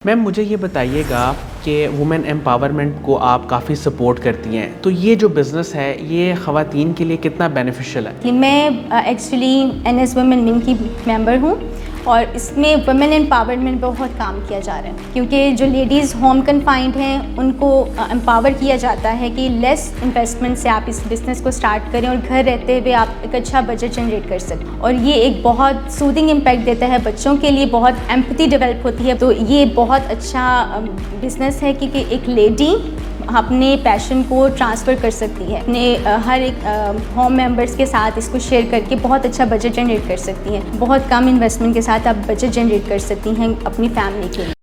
Ma'am मुझे ये बताइएगा कि वुमेन एम्पावरमेंट को आप काफ़ी सपोर्ट करती हैं, तो ये जो बिज़नेस है ये ख़वातीन के लिए कितना बेनिफिशियल है? कि मैं एक्चुअली NS वुमेन विंग की मेंबर हूँ और इसमें वुमेन एम्पावरमेंट पे बहुत काम किया जा रहा है, क्योंकि जो लेडीज़ होम कन्फाइंड हैं उनको एम्पावर किया जाता है कि लेस इन्वेस्टमेंट से आप इस बिज़नेस को स्टार्ट करें और घर रहते हुए आप एक अच्छा बजट जनरेट कर सकें। और ये एक बहुत सूदिंग इम्पैक्ट देता है बच्चों के लिए, बहुत एम्पैथी डेवलप होती है। तो ये बहुत अच्छा बिज़नेस है क्योंकि एक लेडी अपने पैशन को ट्रांसफ़र कर सकती है अपने हर एक होम मेंबर्स के साथ, इसको शेयर करके बहुत अच्छा बजट जनरेट कर सकती हैं। बहुत कम इन्वेस्टमेंट के साथ आप बजट जनरेट कर सकती हैं अपनी फैमिली के लिए।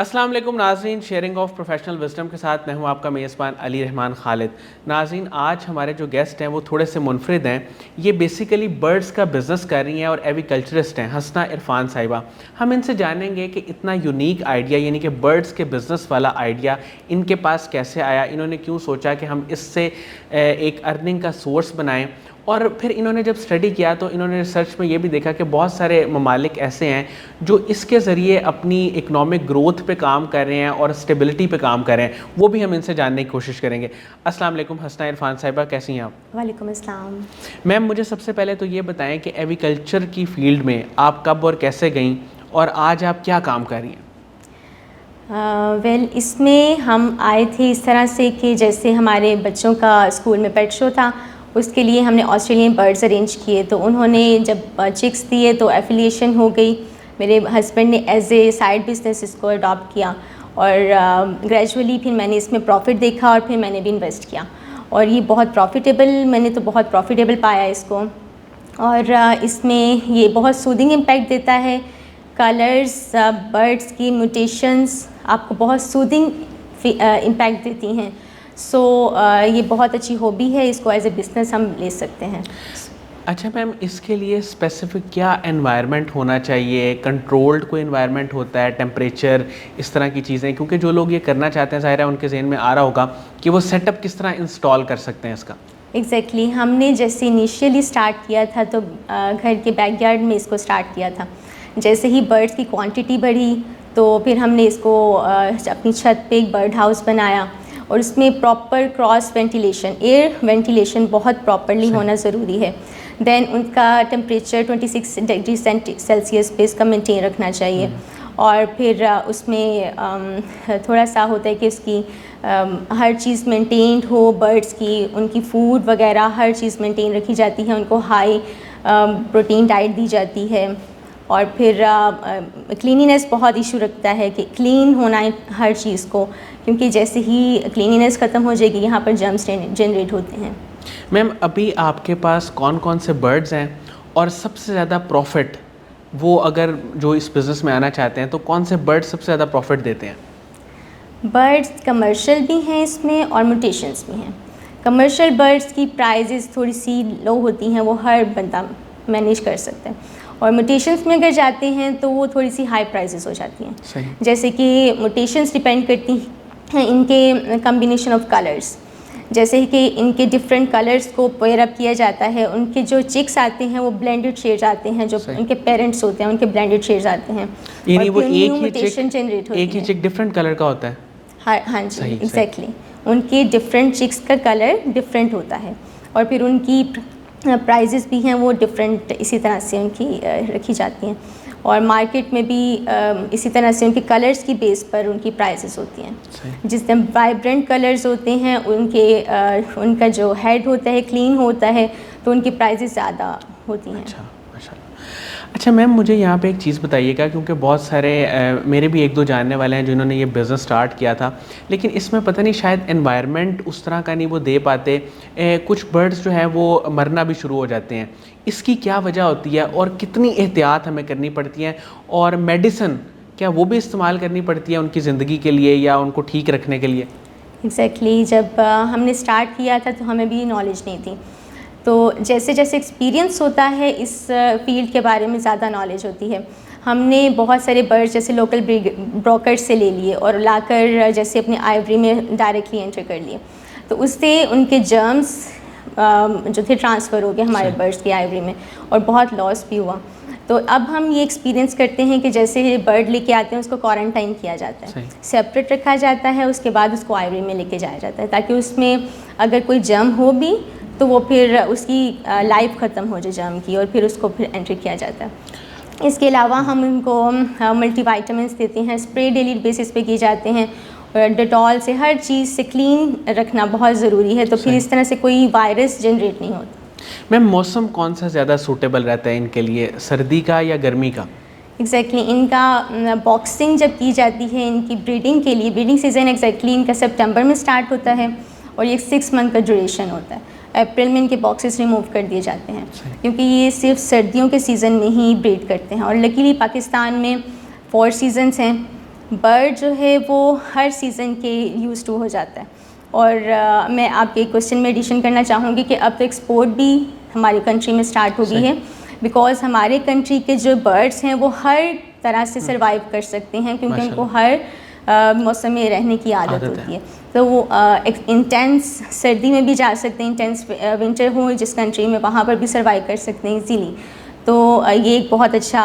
अस्सलाम वालेकुम नाज़रीन, शेयरिंग ऑफ प्रोफेशनल विजडम के साथ मैं हूं आपका मेज़बान अली रहमान खालिद। नाज़रीन, आज हमारे जो गेस्ट हैं वो थोड़े से मुनफरिद हैं। ये बेसिकली बर्ड्स का बिज़नेस कर रही हैं और एविकल्चरिस्ट हैं, हसना इरफान साहिबा। हम इनसे जानेंगे कि इतना यूनिक आइडिया यानी कि बर्ड्स के बिज़नेस वाला आइडिया इनके पास कैसे आया, इन्होंने क्यों सोचा कि हम इससे एक अर्निंग का सोर्स बनाएँ। और फिर इन्होंने जब स्टडी किया तो इन्होंने रिसर्च में ये भी देखा कि बहुत सारे ममालिक ऐसे हैं जो इसके ज़रिए अपनी इकनॉमिक ग्रोथ पे काम कर रहे हैं और स्टेबिलिटी पे काम कर रहे हैं। वो भी हम इनसे जानने की कोशिश करेंगे। अस्सलाम वालेकुम हसना इरफान साहिबा, कैसी हैं आप? वालेकुम अस्सलाम। मैम मुझे सबसे पहले तो ये बताएं कि एविकल्चर की फ़ील्ड में आप कब और कैसे गईं और आज आप क्या काम कर रही हैं? इसमें हम आए थे इस तरह से कि जैसे हमारे बच्चों का स्कूल में पेट शो था, उसके लिए हमने ऑस्ट्रेलियन बर्ड्स अरेंज किए। तो उन्होंने जब चिक्स दिए तो एफिलिएशन हो गई। मेरे हस्बैंड ने एज ए साइड बिज़नेस इसको अडॉप्ट किया और ग्रेजुअली फिर मैंने इसमें प्रॉफिट देखा और फिर मैंने भी इन्वेस्ट किया और ये बहुत प्रॉफिटेबल, मैंने तो बहुत प्रॉफिटेबल पाया इसको। और इसमें ये बहुत सूदिंग इम्पैक्ट देता है। कलर्स, बर्ड्स की म्यूटेशंस आपको बहुत सूदिंग इम्पैक्ट देती हैं। ये बहुत अच्छी हॉबी है, इसको एज ए बिज़नेस हम ले सकते हैं। अच्छा मैम, इसके लिए स्पेसिफिक क्या एनवायरनमेंट होना चाहिए? कंट्रोल्ड कोई एनवायरनमेंट होता है, टेम्परेचर, इस तरह की चीज़ें? क्योंकि जो लोग ये करना चाहते हैं ज़ाहिर है उनके जहन में आ रहा होगा कि वो सेटअप किस तरह इंस्टॉल कर सकते हैं इसका। एग्जैक्टली हमने जैसे इनिशियली स्टार्ट किया था तो घर के बैकयार्ड में इसको स्टार्ट किया था। जैसे ही बर्ड्स की क्वांटिटी बढ़ी तो फिर हमने इसको अपनी छत पे एक बर्ड हाउस बनाया और उसमें proper cross ventilation, air ventilation बहुत प्रॉपरली होना ज़रूरी है। देन उनका टेम्परेचर 26 डिग्री सेल्सियस पे इसका मेंटेन रखना चाहिए। और फिर उसमें थोड़ा सा होता है कि उसकी हर चीज़ मेंटेन्ड हो, बर्ड्स की उनकी फूड वगैरह हर चीज़ मेंटेन रखी जाती है, उनको हाई प्रोटीन डाइट दी जाती है। और फिर क्लीनिनेस बहुत इशू रखता है कि क्लीन होना है हर चीज़ को, क्योंकि जैसे ही क्लीनिनेस ख़त्म हो जाएगी यहाँ पर जर्म्स जनरेट होते हैं। मैम अभी आपके पास कौन कौन से बर्ड्स हैं और सबसे ज़्यादा प्रॉफिट, वो अगर जो इस बिज़नेस में आना चाहते हैं तो कौन से बर्ड्स सबसे ज़्यादा प्रॉफिट देते हैं? बर्ड्स कमर्शियल भी हैं इसमें और म्यूटेशंस भी हैं। कमर्शियल बर्ड्स की प्राइजेज़ थोड़ी सी लो होती हैं, वो हर बंदा मैनेज कर सकता है। और म्यूटेशंस में अगर जाते हैं तो वो थोड़ी सी हाई प्राइजेस हो जाती हैं। सही। जैसे कि म्यूटेशंस डिपेंड करती हैं इनके कम्बिनेशन ऑफ कलर्स, जैसे कि इनके डिफरेंट कलर्स को पेयर अप किया जाता है। उनके जो चिक्स आते हैं वो ब्लेंडेड शेड्स आते हैं, जो उनके पेरेंट्स होते हैं उनके ब्लेंडेड शेड्स आते हैं। यानी वो एक ही चिक डिफरेंट कलर का होता है? हाँ जी, एग्जैक्टली। उनके डिफरेंट चिक्स का कलर डिफरेंट होता है और फिर उनकी प्राइजेस भी हैं वो डिफरेंट इसी तरह से उनकी रखी जाती हैं। और मार्केट में भी इसी तरह से उनके कलर्स की बेस पर उनकी प्राइसेस होती हैं। जिस दिन वाइब्रेंट कलर्स होते हैं उनका जो हेड होता है क्लीन होता है तो उनकी प्राइसेस ज़्यादा होती हैं। अच्छा मैम, मुझे यहाँ पे एक चीज़ बताइएगा, क्योंकि बहुत सारे मेरे भी एक दो जानने वाले हैं जिन्होंने ये बिज़नेस स्टार्ट किया था, लेकिन इसमें पता नहीं शायद एनवायरनमेंट उस तरह का नहीं वो दे पाते। कुछ बर्ड्स जो है वो मरना भी शुरू हो जाते हैं। इसकी क्या वजह होती है और कितनी एहतियात हमें करनी पड़ती है? और मेडिसिन क्या वो भी इस्तेमाल करनी पड़ती है उनकी ज़िंदगी के लिए या उनको ठीक रखने के लिए? एग्जैक्टली जब हमने स्टार्ट किया था तो हमें भी नॉलेज नहीं थी। तो जैसे जैसे एक्सपीरियंस होता है इस फील्ड के बारे में ज़्यादा नॉलेज होती है। हमने बहुत सारे बर्ड्स जैसे लोकल ब्रोकर्स से ले लिए और लाकर जैसे अपने आइवरी में डायरेक्टली एंटर कर लिए। तो उससे उनके जर्म्स जो थे ट्रांसफ़र हो गए हमारे बर्ड्स की आइवरी में, और बहुत लॉस भी हुआ। तो अब हम ये एक्सपीरियंस करते हैं कि जैसे बर्ड लेके आते हैं उसको क्वारंटाइन किया जाता है, सेपरेट रखा जाता है, उसके बाद उसको आइवरी में लेके जाया जाता है ताकि उसमें अगर कोई जर्म हो भी तो वो फिर उसकी लाइफ ख़त्म हो जाए जर्म की, और फिर उसको फिर एंट्री किया जाता है। इसके अलावा हम उनको मल्टीवाइटामिन्स देते हैं, स्प्रे डेली बेसिस पे किए जाते हैं, डेटॉल से हर चीज़ से क्लीन रखना बहुत ज़रूरी है, तो फिर इस तरह से कोई वायरस जनरेट नहीं होता। मैम मौसम कौन सा ज़्यादा सूटेबल रहता है इनके लिए, सर्दी का या गर्मी का? एग्जैक्टली इनका बॉक्सिंग जब की जाती है इनकी ब्रीडिंग के लिए, ब्रीडिंग सीज़न एग्जैक्टली इनका सितंबर में स्टार्ट होता है और ये 6 मंथ का ड्यूरेशन होता है। अप्रैल में इनके बॉक्सेस रिमूव कर दिए जाते हैं क्योंकि ये सिर्फ सर्दियों के सीज़न में ही ब्रीड करते हैं, और लकीली पाकिस्तान में 4 सीज़न्स हैं। बर्ड जो है वो हर सीज़न के यूज़ टू हो जाता है। और मैं आपके क्वेश्चन में एडिशन करना चाहूँगी कि अब तो एक्सपोर्ट भी हमारी कंट्री में स्टार्ट हो गई है, बिकॉज़ हमारे कंट्री के जो बर्ड्स हैं वो हर तरह से सर्वाइव कर सकते हैं क्योंकि उनको हर मौसम में रहने की आदत होती है। तो वो इंटेंस सर्दी में भी जा सकते हैं, इंटेंस विंटर हो जिस कंट्री में, वहाँ पर भी सर्वाइव कर सकते हैं इजीली। तो ये एक बहुत अच्छा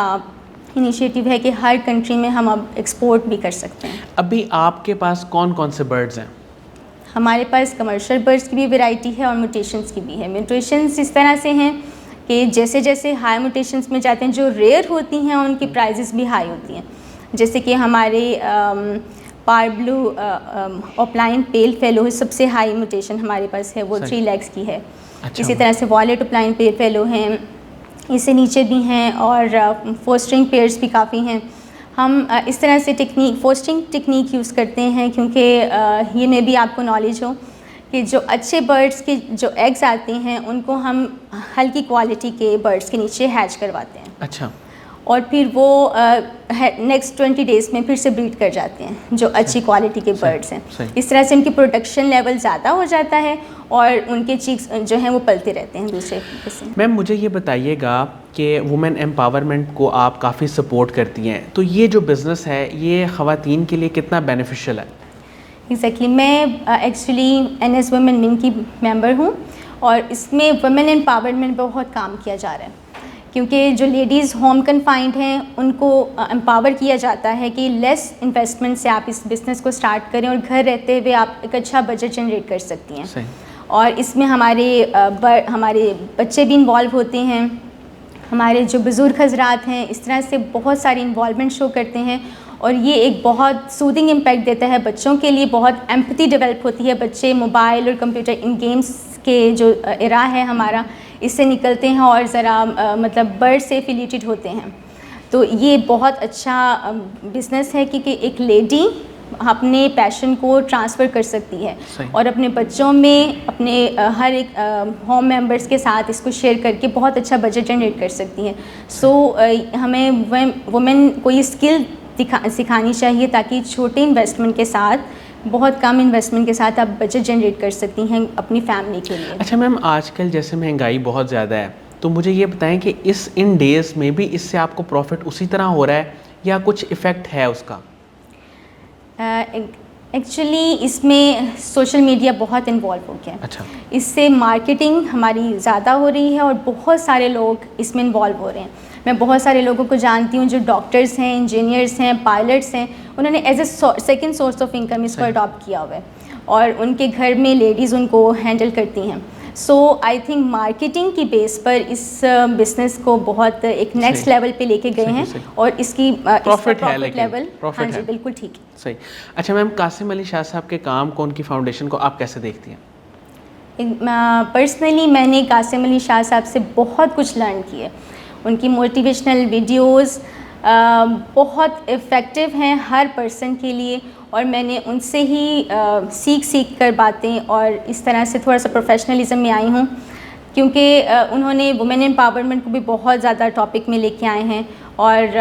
इनिशिएटिव है कि हर कंट्री में हम अब एक्सपोर्ट भी कर सकते हैं। अभी आपके पास कौन कौन से बर्ड्स हैं? हमारे पास कमर्शियल बर्ड्स की भी वैरायटी है और म्यूटेशंस की भी है। म्यूटेशंस इस तरह से हैं कि जैसे जैसे हाई म्यूटेशंस में जाते हैं, जो रेयर होती हैं उनकी प्राइजेस भी हाई होती हैं। जैसे कि हमारे पार ब्लू ऑपलाइन पेल फेलो सबसे हाई म्यूटेशन हमारे पास है, वो 3 लेग्स की है। अच्छा। इसी तरह से वॉलेट ऑपलाइन पेल फेलो हैं, इससे नीचे भी हैं, और फोस्टरिंग पेयर्स भी काफ़ी हैं। हम इस तरह से फोस्टरिंग टेक्निक यूज़ करते हैं क्योंकि ये में भी आपको नॉलेज हो कि जो अच्छे बर्ड्स के जो एग्स आते हैं उनको हम हल्की क्वालिटी के बर्ड्स के नीचे हैच करवाते हैं। अच्छा। और फिर वो नेक्स्ट 20 डेज़ में फिर से ब्रीड कर जाते हैं जो अच्छी क्वालिटी के बर्ड्स हैं। इस तरह से उनकी प्रोडक्शन लेवल ज़्यादा हो जाता है और उनके चीक्स जो हैं वो पलते रहते हैं दूसरे से। मैम मुझे ये बताइएगा कि वुमेन एम्पावरमेंट को आप काफ़ी सपोर्ट करती हैं, तो ये जो बिज़नेस है ये ख़वातीन के लिए कितना बेनिफिशियल है? एग्जैक्टली मैं एक्चुअली NS वुमेन विंग की मेंबर हूँ और इसमें वुमेन एम्पावरमेंट पर बहुत काम किया जा रहा है क्योंकि जो लेडीज़ होम कन्फाइंड हैं उनको एम्पावर किया जाता है कि लेस इन्वेस्टमेंट से आप इस बिज़नेस को स्टार्ट करें और घर रहते हुए आप एक अच्छा बजट जनरेट कर सकती हैं। सही। और इसमें हमारे बच्चे भी इन्वॉल्व होते हैं, हमारे जो बुज़ुर्ग हज़रात हैं इस तरह से बहुत सारी इन्वॉल्वमेंट शो करते हैं, और ये एक बहुत सूदिंग इम्पैक्ट देता है बच्चों के लिए। बहुत एम्पैथी डेवलप होती है, बच्चे मोबाइल और कंप्यूटर इन गेम्स के जो एरा है हमारा इससे निकलते हैं और ज़रा मतलब बर्ड से एफिलिएटेड होते हैं। तो ये बहुत अच्छा बिज़नेस है क्योंकि एक लेडी अपने पैशन को ट्रांसफ़र कर सकती है और अपने बच्चों में अपने हर एक होम मेंबर्स के साथ इसको शेयर करके बहुत अच्छा बजट जनरेट कर सकती है। सो हमें वुमेन को ये स्किल सिखानी चाहिए ताकि छोटे इन्वेस्टमेंट के साथ, बहुत कम इन्वेस्टमेंट के साथ आप बजट जनरेट कर सकती हैं अपनी फैमिली के लिए। अच्छा मैम, आजकल जैसे महंगाई बहुत ज़्यादा है, तो मुझे ये बताएं कि इन डेज़ में भी इससे आपको प्रॉफिट उसी तरह हो रहा है या कुछ इफ़ेक्ट है उसका? एक्चुअली इसमें सोशल मीडिया बहुत इन्वॉल्व हो गया है। अच्छा। इससे मार्केटिंग हमारी ज़्यादा हो रही है और बहुत सारे लोग इसमें इन्वॉल्व हो रहे हैं। मैं बहुत सारे लोगों को जानती हूँ जो डॉक्टर्स हैं, इंजीनियर्स हैं, पायलट्स हैं, उन्होंने as a second source of income इसको अडॉप्ट किया हुआ है और उनके घर में लेडीज़ उनको हैंडल करती हैं। सो आई थिंक मार्केटिंग की बेस पर इस बिज़नेस को बहुत एक नेक्स्ट लेवल पे लेके गए हैं और इसकी प्रॉफिट है, लेकिन लेवल प्रॉफिट है, है। बिल्कुल ठीक है। सही। अच्छा मैम, कासिम अली शाह साहब के काम को, उनकी फाउंडेशन को आप कैसे देखती हैं? पर्सनली मैंने कासिम अली शाह साहब से बहुत कुछ लर्न किया। उनकी मोटिवेशनल वीडियोस बहुत इफ़ेक्टिव हैं हर पर्सन के लिए और मैंने उनसे ही सीख कर बातें और इस तरह से थोड़ा सा प्रोफेशनलिज्म में आई हूँ क्योंकि उन्होंने वुमेन एम्पावरमेंट को भी बहुत ज़्यादा टॉपिक में लेके आए हैं और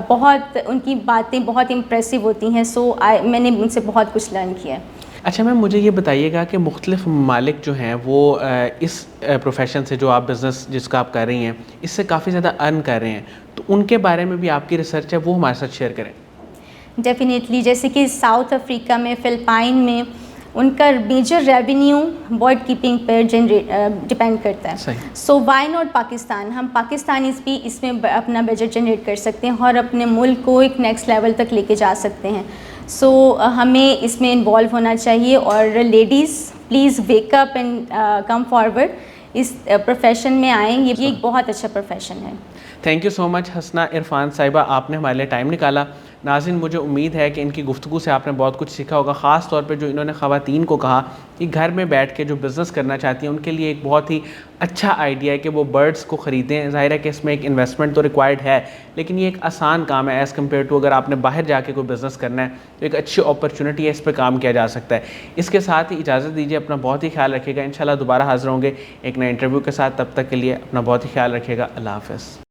बहुत उनकी बातें बहुत इम्प्रेसिव होती हैं। सो मैंने उनसे बहुत कुछ लर्न किया है। अच्छा मैम, मुझे ये बताइएगा कि मुख्तलिफ ममालिक जो हैं वो इस प्रोफेशन से, जो आप बिज़नेस जिसका आप कर रही हैं, इससे काफ़ी ज़्यादा अर्न कर रहे हैं, तो उनके बारे में भी आपकी रिसर्च है वो हमारे साथ शेयर करें। डेफिनेटली, जैसे कि साउथ अफ्रीका में, फ़िलिपाइन में उनका मेजर रेवेन्यू बर्ड कीपिंग पर डिपेंड करता है। सही। सो वाई नॉट पाकिस्तान, हम पाकिस्तानीज़ भी इसमें अपना बजट जनरेट कर सकते हैं और अपने मुल्क को एक नेक्स्ट लेवल तक लेके जा सकते हैं। सो हमें इसमें इन्वॉल्व होना चाहिए और ladies please wake up and come forward, इस प्रोफेशन में आएँ। ये एक बहुत अच्छा प्रोफेशन है। थैंक यू सो मच हसना इरफान साहिबा, आपने हमारे लिए टाइम निकाला। नाज़रीन, मुझे उम्मीद है कि इनकी गुफ्तगू से आपने बहुत कुछ सीखा होगा, ख़ास तौर पे जो इन्होंने ख़वातीन को कहा कि घर में बैठ के जो बिज़नेस करना चाहती हैं उनके लिए एक बहुत ही अच्छा आइडिया है कि वो बर्ड्स को ख़रीदें। ज़ाहिर है कि इसमें एक इन्वेस्टमेंट तो रिक्वायर्ड है, लेकिन ये एक आसान काम है एज़ कम्पेयर टू अगर आपने बाहर जाके कोई बिज़नेस करना है तो एक अच्छी अपॉर्चुनिटी है, इस पर काम किया जा सकता है। इसके साथ ही इजाज़त दीजिए, अपना बहुत ही ख्याल रखिएगा। इंशाल्लाह दोबारा हाज़िर होंगे एक नए इंटरव्यू के साथ, तब तक के लिए अपना बहुत ही ख्याल रखिएगा। अल्लाह हाफ़िज़।